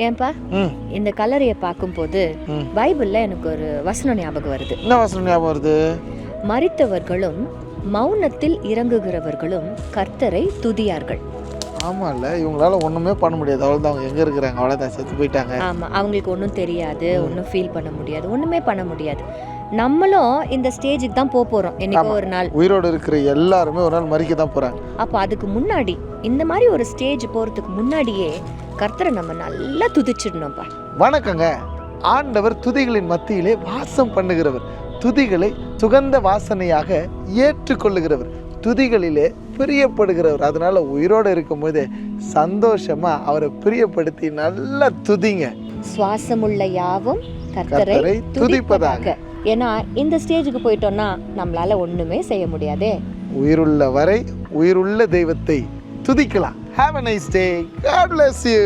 ஏன்பா இந்த கல்லறையை பார்க்கும்போது பைபிள்ல எனக்கு ஒரு வசனம் ஞாபகம் வருது. என்ன வசனம் ஞாபகம் வருது? மரித்தவர்களும் மௌனத்தில் இறங்குகிறவர்களும் கர்த்தரை துதியார்கள். ஆமா இல்ல, இவங்களால ஒண்ணுமே பண்ண முடியாது. அவ்வளவுதான், அவங்க எங்க இருக்கிறாங்க, அவ்வளவுதான், செத்து போயிட்டாங்க. ஆமா, அவங்களுக்கு ஒன்றும் தெரியாது, ஒன்றும் ஃபீல் பண்ண முடியாது, ஒண்ணுமே பண்ண முடியாது. நம்மளும் இந்த ஸ்டேஜுக்கு தான் போறோம் என்னைக்கோ ஒரு நாள். உயிரோடு இருக்கிற எல்லாருமே ஒரு நாள் மரிக்க தான் போறாங்க. அப்போ அதுக்கு முன்னாடி இந்த மாதிரி ஒரு ஸ்டேஜ் போறதுக்கு முன்னாடியே கர்த்தரை நம்ம நல்லா துதிச்சிடணும்ப்பா. வணக்கங்க. ஆண்டவர் துதிகளின் மத்தியிலே வாசம் பண்ணுகிறவர், துதிகளை சுகந்த வாசனையாக ஏற்றுக்கொள்ளுகிறவர், துதிகளிலே பிரியப்படுகிறவர். அதனால உயிரோடு இருக்கும்போது சந்தோஷமா அவரை பிரியப்படுத்தி நல்லா துதிங்க. சுவாசமுள்ள யாவும் கர்த்தரை துதிப்பதாக. ஏன்னா இந்த ஸ்டேஜுக்கு போயிட்டோம்னா நம்மளால ஒண்ணுமே செய்ய முடியாதே. உயிருள்ள வரை உயிருள்ள தெய்வத்தை துதிக்கலாம். Have a nice day. God bless you.